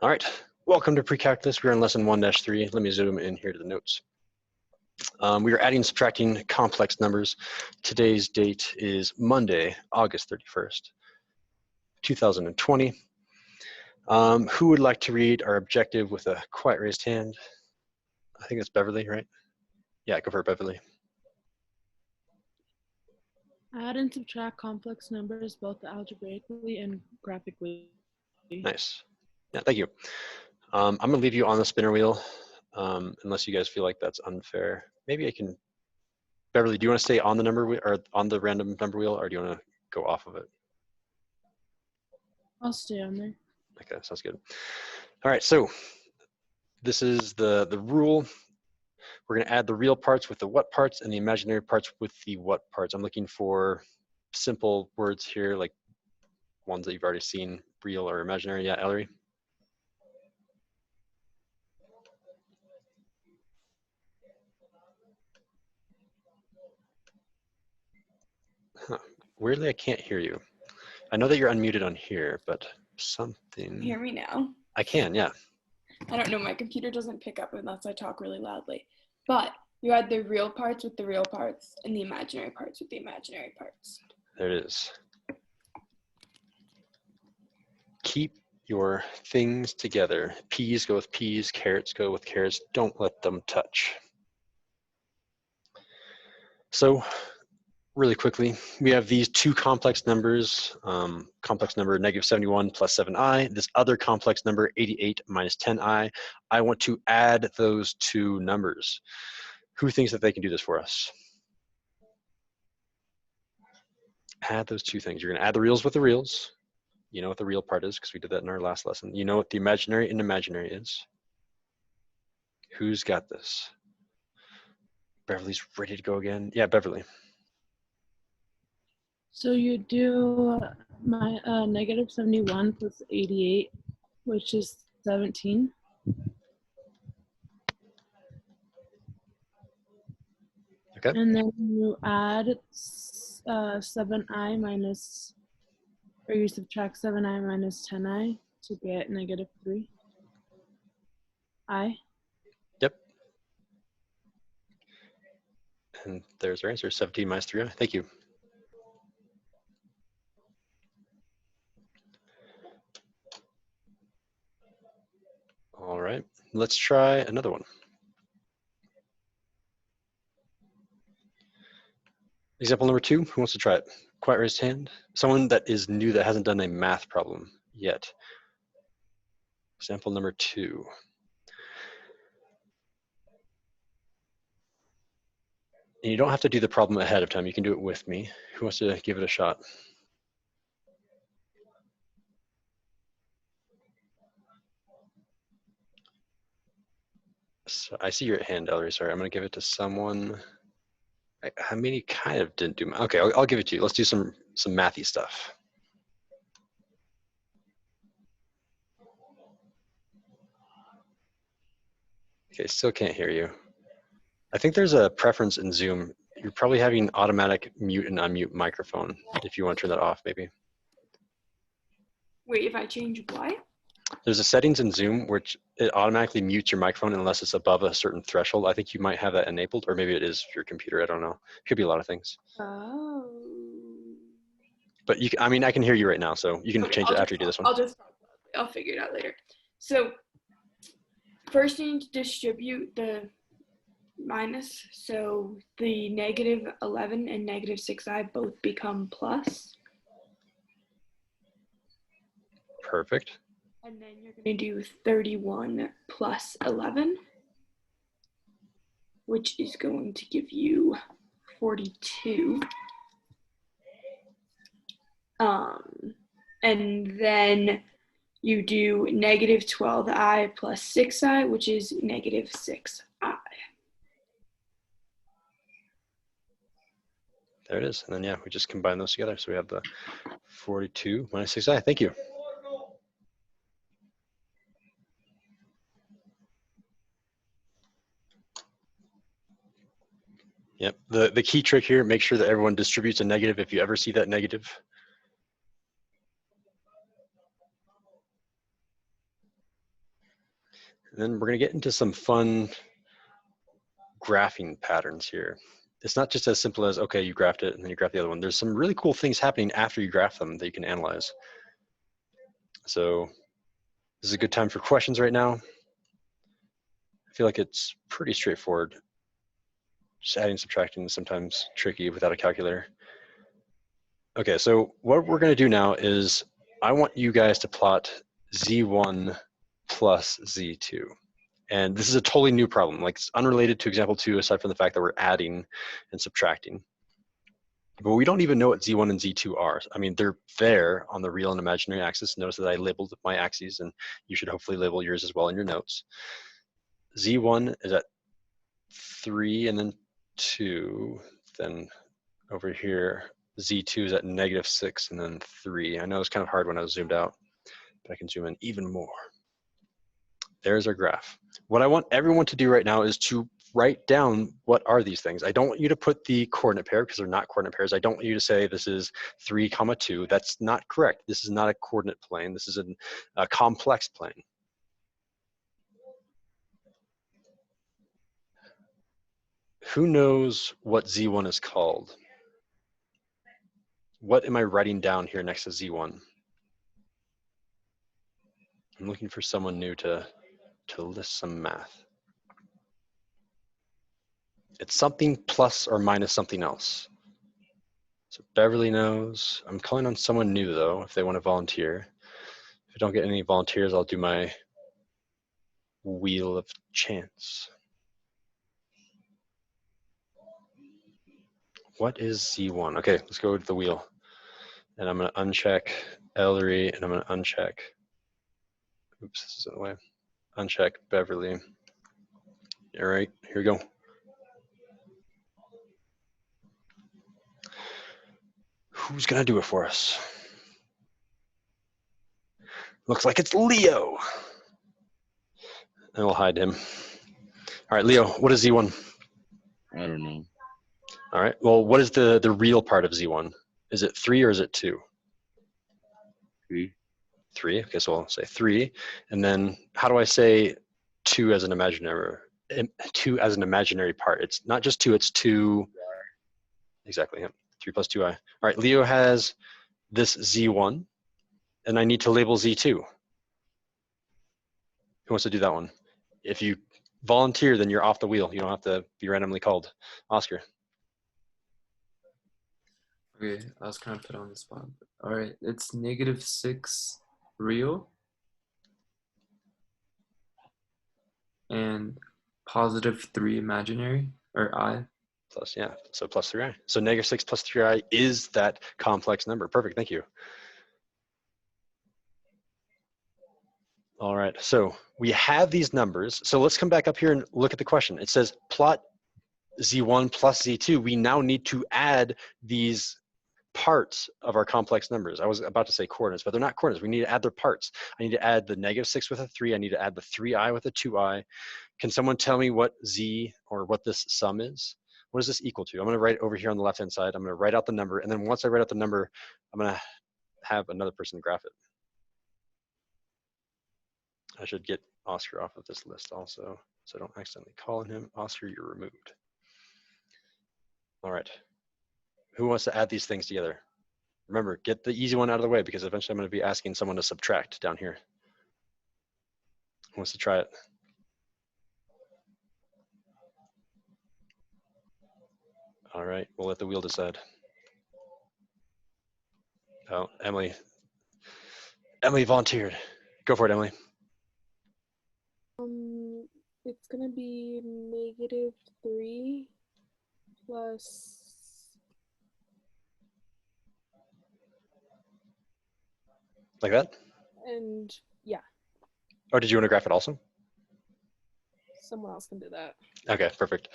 All right, welcome to Precalculus. We're in lesson 1-3. Let me zoom in here to the notes. We are adding and subtracting complex numbers. Today's date is Monday, August 31st, 2020. Who would like to read our objective with a quiet raised hand? I think it's Beverly, right? Yeah, go for it, Beverly. Add and subtract complex numbers both algebraically and graphically. Nice. Yeah, thank you. I'm going to leave you on the spinner wheel unless you guys feel like that's unfair. Maybe I can. Beverly, do you want to stay on the number or on the random number wheel, or do you want to go off of it? I'll stay on there. Okay, sounds good. All right, so this is the rule. We're going to add the real parts with the what parts and the imaginary parts with the what parts. I'm looking for simple words here, like ones that you've already seen, real or imaginary. Yeah, Ellery? Huh. Weirdly, I can't hear you. I know that you're unmuted on here, but something. Hear me now? I can, yeah. I don't know, my computer doesn't pick up unless I talk really loudly. But you add the real parts with the real parts and the imaginary parts with the imaginary parts. There it is. Keep your things together. Peas go with peas, carrots go with carrots. Don't let them touch. So, really quickly, we have these two complex numbers, complex number -71 plus 7i, this other complex number 88 minus 10i. I want to add those two numbers. Who thinks that they can do this for us? Add those two things. You're going to add the reals with the reals. You know what the real part is because we did that in our last lesson. You know what the imaginary and imaginary is. Who's got this? Beverly's ready to go again. Yeah, Beverly. So you do my -71 plus 88, which is 17. Okay. And then you add 7i minus, or you subtract 7i minus 10i to get -3i. Yep. And there's our answer, 17 minus 3i. Thank you. All right, let's try another one. Example number 2, who wants to try it? Quiet raised hand. Someone that is new that hasn't done a math problem yet. Example number 2. And you don't have to do the problem ahead of time. You can do it with me. Who wants to give it a shot? So I see your hand, Ellery. Sorry, I'm going to give it to someone. I mean, you kind of didn't do. Okay, I'll give it to you. Let's do some mathy stuff. Okay, still can't hear you. I think there's a preference in Zoom. You're probably having automatic mute and unmute microphone. If you want to turn that off, maybe. Wait, if I change what? There's a settings in Zoom which it automatically mutes your microphone unless it's above a certain threshold. I think you might have that enabled, or maybe it is your computer. I don't know. It could be a lot of things. Oh. But you, I mean, I can hear you right now, so you can change it after you do this one. I'll figure it out later. So first you need to distribute the minus. So the -11 and -6i both become plus. Perfect. And then you're going to do 31 plus 11, which is going to give you 42. And then you do -12i plus 6i, which is -6i. There it is. And then, yeah, we just combine those together. So we have the 42 minus 6i. Thank you. Yep. The key trick here, make sure that everyone distributes a negative if you ever see that negative. And then we're going to get into some fun graphing patterns here. It's not just as simple as, okay, you graphed it and then you graph the other one. There's some really cool things happening after you graph them that you can analyze. So this is a good time for questions right now. I feel like it's pretty straightforward. Just adding, subtracting is sometimes tricky without a calculator. Okay, so what we're going to do now is I want you guys to plot Z1 plus Z2. And this is a totally new problem. Like, it's unrelated to example 2 aside from the fact that we're adding and subtracting. But we don't even know what Z1 and Z2 are. I mean, they're there on the real and imaginary axis. Notice that I labeled my axes, and you should hopefully label yours as well in your notes. Z1 is at 3 and then 2. Then over here, Z2 is at -6 and then 3. I know it's kind of hard when I was zoomed out, but I can zoom in even more. There's our graph. What I want everyone to do right now is to write down what are these things. I don't want you to put the coordinate pair because they're not coordinate pairs. I don't want you to say this is 3, 2. That's not correct. This is not a coordinate plane. This is a complex plane. Who knows what Z1 is called? What am I writing down here next to Z1? I'm looking for someone new to list some math. It's something plus or minus something else. So Beverly knows. I'm calling on someone new though, if they want to volunteer. If I don't get any volunteers, I'll do my wheel of chance. What is Z1? Okay, let's go to the wheel. And I'm going to uncheck Ellery, and I'm going to uncheck, oops, this is in the way. Uncheck Beverly. All right, here we go. Who's going to do it for us? Looks like it's Leo. And we'll hide him. All right, Leo, what is Z1? I don't know. All right, well, what is the real part of Z1? Is it 3 or is it 2? 3. 3, okay, so I'll say 3. And then how do I say 2 as an imaginary part? It's not just 2, it's 2. Exactly, yeah. 3 plus 2i. All right, Leo has this Z1, and I need to label Z2. Who wants to do that one? If you volunteer, then you're off the wheel. You don't have to be randomly called. Oscar. Okay, I was kind of put on the spot. All right, it's -6 real and +3 imaginary, or I. Plus, yeah, so plus 3i. So -6 plus 3i is that complex number. Perfect, thank you. All right, so we have these numbers. So let's come back up here and look at the question. It says plot Z1 plus Z2. We now need to add these parts of our complex numbers. I was about to say coordinates, but they're not coordinates. We need to add their parts. I need to add the -6 with a 3. I need to add the 3i with a 2i. Can someone tell me what Z or what this sum is? What is this equal to? I'm going to write it over here on the left-hand side. I'm going to write out the number. And then once I write out the number, I'm going to have another person graph it. I should get Oscar off of this list also, so I don't accidentally call on him. Oscar, you're removed. All right. Who wants to add these things together? Remember, get the easy one out of the way because eventually I'm going to be asking someone to subtract down here. Who wants to try it? All right, we'll let the wheel decide. Oh, Emily. Emily volunteered. Go for it, Emily. It's gonna be -3 plus. Like that? And yeah, Or did you want to graph it also? someone else can do that. Okay, perfect.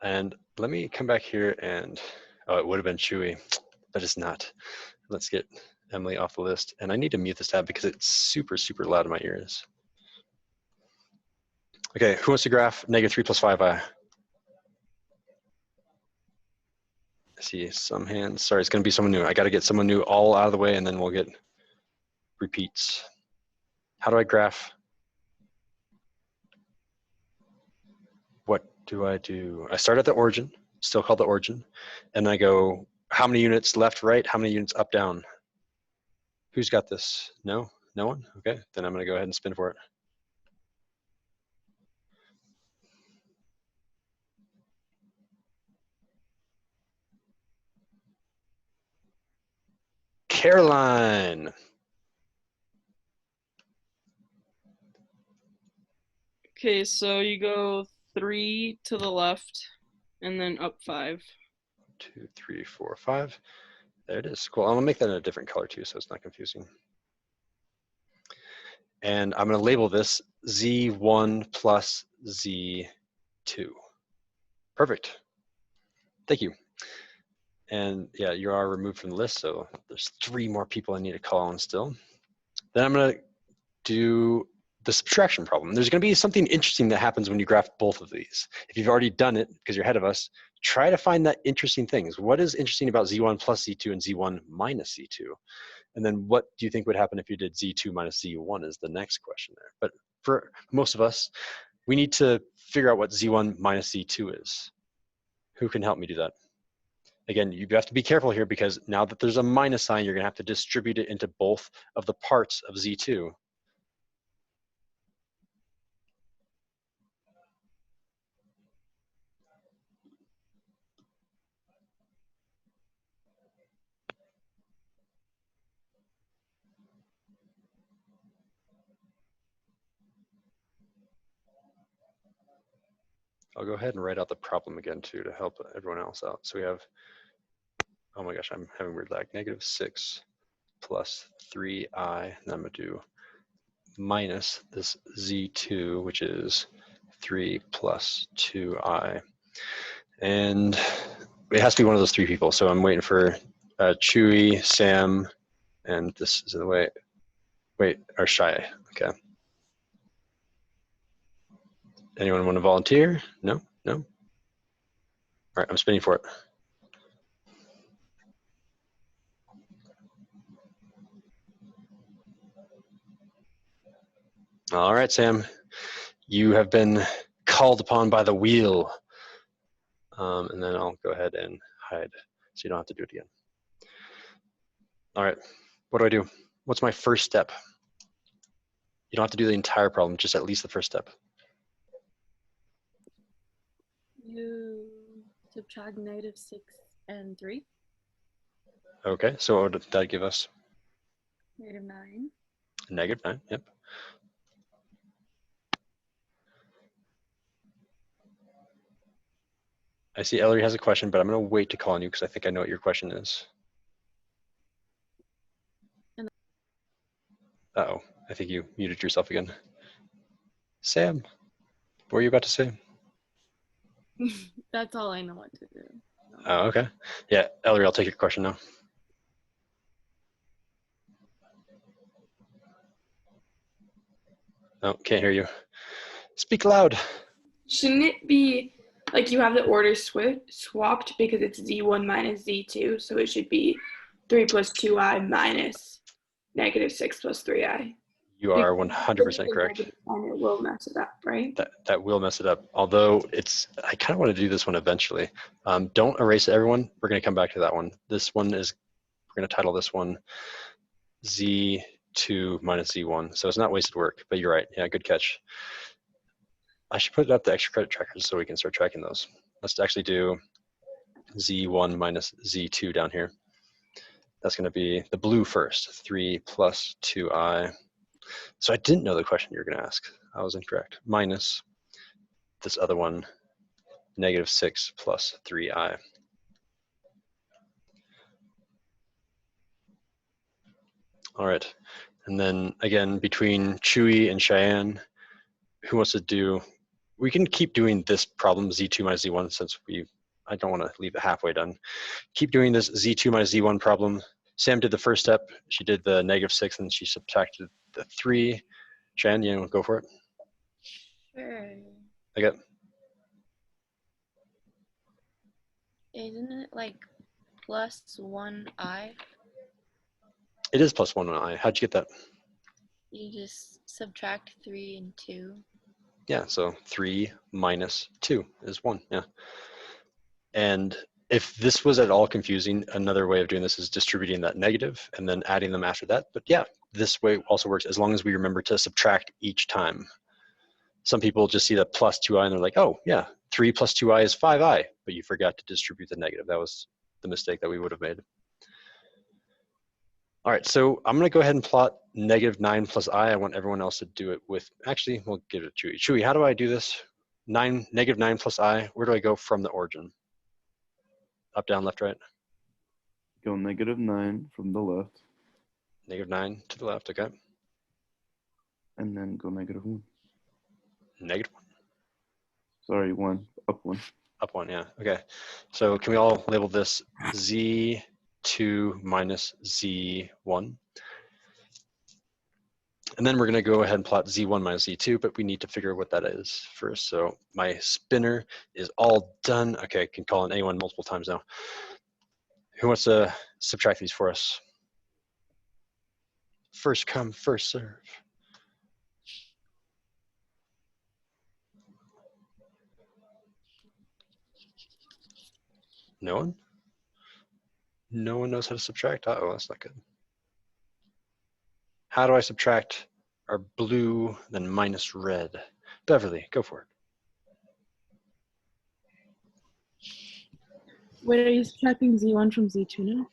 And let me come back here and, oh, it would have been Chewy, but it's not. Let's get Emily off the list. And I need to mute this tab because it's super, super loud in my ears. Okay, who wants to graph -3 plus 5i? I see some hands. Sorry, it's going to be someone new. I got to get someone new all out of the way, and then we'll get repeats. How do I graph do I do? I start at the origin, still called the origin, and I go, how many units left, right? How many units up, down? Who's got this? No? No one? Okay, then I'm gonna go ahead and spin for it. Caroline. Okay, so you go 3 to the left and then up 5. 2, 3, 4, 5. There it is. Cool. I'm gonna make that in a different color too, so it's not confusing. And I'm gonna label this Z1 plus Z2. Perfect. Thank you. And yeah, you are removed from the list, so there's 3 more people I need to call on still. Then I'm gonna do the subtraction problem. There's gonna be something interesting that happens when you graph both of these. If you've already done it, because you're ahead of us, try to find that interesting things. What is interesting about Z1 plus Z2 and Z1 minus Z2? And then what do you think would happen if you did Z2 minus Z1 is the next question there. But for most of us, we need to figure out what Z1 minus Z2 is. Who can help me do that? Again, you have to be careful here because now that there's a minus sign, you're gonna have to distribute it into both of the parts of Z2. I'll go ahead and write out the problem again too to help everyone else out. So we have, oh my gosh, I'm having weird lag, -6 plus 3i, and I'm gonna do minus this Z2, which is 3 plus 2i. And it has to be one of those 3 people. So I'm waiting for Chewy, Sam, and this is in the way, wait, or Shy, okay. Anyone want to volunteer? No, no? All right, I'm spinning for it. All right, Sam, you have been called upon by the wheel. And then I'll go ahead and hide so you don't have to do it again. All right, what do I do? What's my first step? You don't have to do the entire problem, just at least the first step. You subtract -6 and 3. Okay, so what would that give us? -9. -9, yep. I see Ellery has a question, but I'm gonna wait to call on you because I think I know what your question is. Uh-oh, I think you muted yourself again. Sam, what were you about to say? That's all I know what to do. Oh, okay. Yeah, Ellery, I'll take your question now. Oh, can't hear you. Speak loud. Shouldn't it be like you have the order swapped because it's Z1 minus Z2, so it should be 3 plus 2i minus -6 plus 3i. You are 100% correct. And it will mess it up, right? That will mess it up. Although I kind of want to do this one eventually. Don't erase everyone. We're going to come back to that one. This one is, we're going to title this one Z2 minus Z1. So it's not wasted work, but you're right. Yeah, good catch. I should put up the extra credit trackers so we can start tracking those. Let's actually do Z1 minus Z2 down here. That's going to be the blue first, 3 plus 2i. So I didn't know the question you were going to ask. I was incorrect. Minus this other one, -6 plus 3i. All right. And then again, between Chewy and Cheyenne, who wants to do, we can keep doing this problem, Z2 minus Z1, since I don't want to leave it halfway done. Keep doing this Z2 minus Z1 problem. Sam did the first step. She did the -6 and she subtracted the 3. Cheyenne, you want to go for it? Sure. Okay. Isn't it like plus 1i? It is plus 1i. How'd you get that? You just subtract 3 and 2. Yeah, so 3 minus 2 is 1, yeah. And if this was at all confusing, another way of doing this is distributing that negative and then adding them after that. But yeah, this way also works as long as we remember to subtract each time. Some people just see that plus 2i and they're like, oh yeah, 3 plus 2i is 5i, but you forgot to distribute the negative. That was the mistake that we would have made. All right, so I'm gonna go ahead and plot -9 plus I. I want everyone else to do it with, actually, we'll give it to Chewy. Chewy, how do I do this? -9 plus I, where do I go from the origin? Up, down, left, right? Go -9 from the left, -9 to the left, okay. and then go -1. -1, Sorry, 1. Up 1. up 1, yeah, okay. So can we all label this Z2 minus Z1? And then we're gonna go ahead and plot Z1 minus Z2, but we need to figure out what that is first. So my spinner is all done. Okay, I can call in anyone multiple times now. Who wants to subtract these for us? First come, first serve. No one? No one knows how to subtract? Uh-oh, that's not good. How do I subtract our blue, then minus red? Beverly, go for it. Wait, are you subtracting Z1 from Z2 now?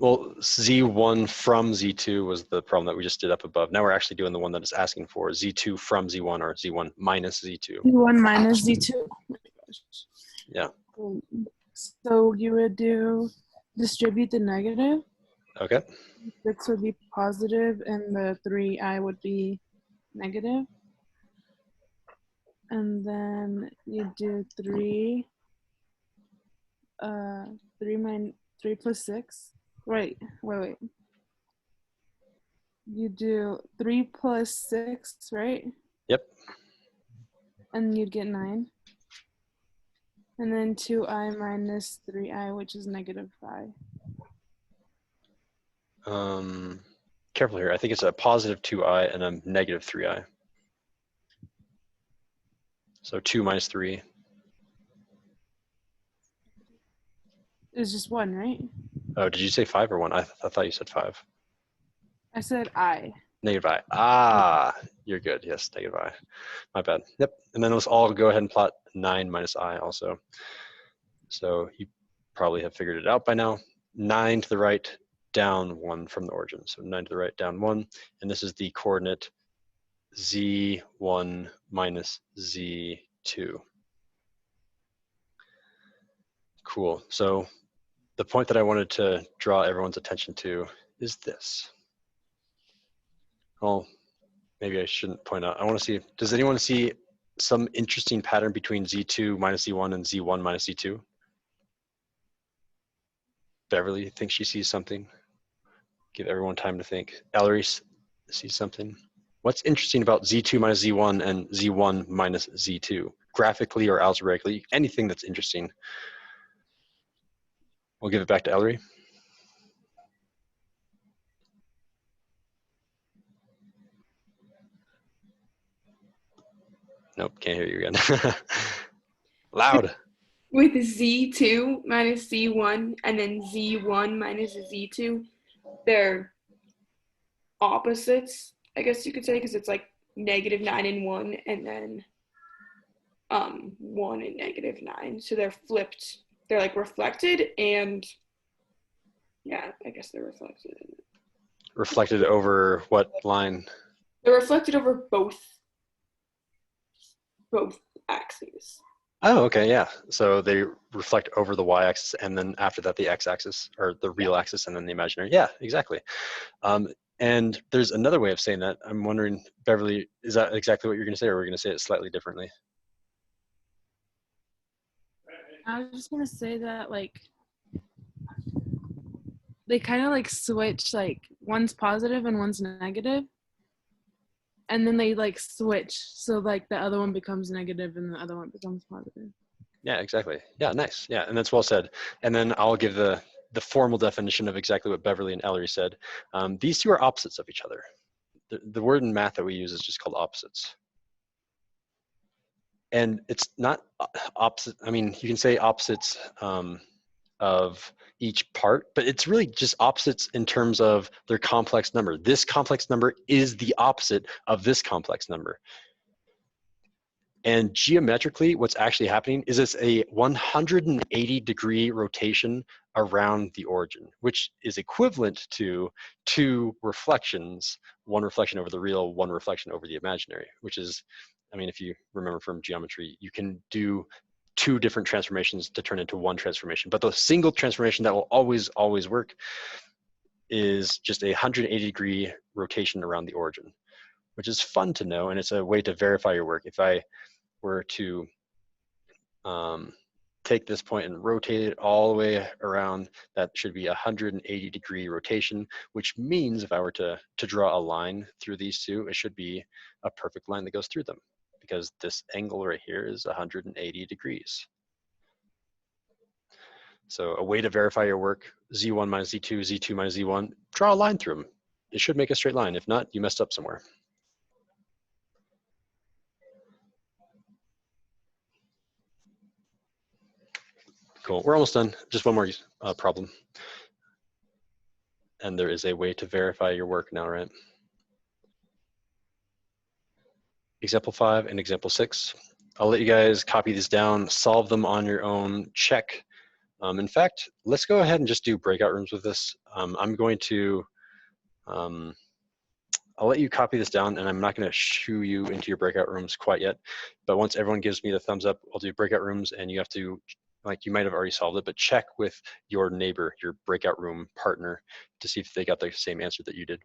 Well, Z1 from Z2 was the problem that we just did up above. Now we're actually doing the one that it's asking for, Z2 from Z1 or Z1 minus Z2. Z1 minus Z2. Oh my gosh. Yeah. So you would do distribute the negative. Okay. 6 would be positive and the 3i would be negative. And then you do 3 plus 6. Wait. You do 3 plus 6, right? Yep. And you'd get 9. And then 2i minus 3i, which is -5. Careful here. I think it's a positive 2i and a negative 3i. So 2 minus 3. It's just 1, right? Oh, did you say 5 or 1? I thought you said 5. I said I. Negative I. Ah, you're good. Yes, negative I. My bad. Yep. And then let's all go ahead and plot 9 minus I also. So you probably have figured it out by now. 9 to the right, down 1 from the origin. So 9 to the right, down 1. And this is the coordinate Z1 minus Z2. Cool. So the point that I wanted to draw everyone's attention to is this. Well, maybe I shouldn't point out. I want to see, does anyone see some interesting pattern between Z2 minus Z1 and Z1 minus Z2? Beverly thinks she sees something. Give everyone time to think. Ellery sees something. What's interesting about Z2 minus Z1 and Z1 minus Z2? Graphically or algebraically, anything that's interesting. We'll give it back to Ellery. Nope, can't hear you again. Loud. With Z2 minus Z1 and then Z1 minus Z2, they're opposites, I guess you could say, because it's like -9 and 1 and then 1 and -9. So they're flipped. They're like reflected and yeah, I guess they're reflected. Reflected over what line? They're reflected over both axes. Oh, okay, yeah. So they reflect over the y-axis and then after that the x-axis, or the real axis and then the imaginary. Yeah, exactly. And there's another way of saying that. I'm wondering, Beverly, is that exactly what you're going to say, or are we going to say it slightly differently? I was just gonna say that like they kind of like switch, like one's positive and one's negative, and then they like switch, so like the other one becomes negative and the other one becomes positive. Yeah, exactly. Yeah, nice. Yeah, and that's well said. And then I'll give the formal definition of exactly what Beverly and Ellery said. These two are opposites of each other. The word in math that we use is just called opposites. And it's not opposite. I mean, you can say opposites of each part, but it's really just opposites in terms of their complex number. This complex number is the opposite of this complex number. And geometrically, what's actually happening is it's a 180-degree rotation around the origin, which is equivalent to 2 reflections, 1 reflection over the real, 1 reflection over the imaginary, which is, I mean, if you remember from geometry, you can do 2 different transformations to turn into 1 transformation. But the single transformation that will always, always work is just a 180-degree rotation around the origin, which is fun to know, and it's a way to verify your work. If I were to take this point and rotate it all the way around, that should be a 180-degree rotation, which means if I were to draw a line through these 2, it should be a perfect line that goes through them, because this angle right here is 180 degrees. So a way to verify your work, Z1 minus Z2, Z2 minus Z1, draw a line through them. It should make a straight line. If not, you messed up somewhere. Cool, we're almost done. Just one more problem. And there is a way to verify your work now, right? Example 5 and example 6. I'll let you guys copy these down, solve them on your own, check. In fact, let's go ahead and just do breakout rooms with this. I'm going to, I'll let you copy this down, and I'm not gonna shoo you into your breakout rooms quite yet, but once everyone gives me the thumbs up, I'll do breakout rooms, and you have to, like, you might have already solved it, but check with your neighbor, your breakout room partner, to see if they got the same answer that you did.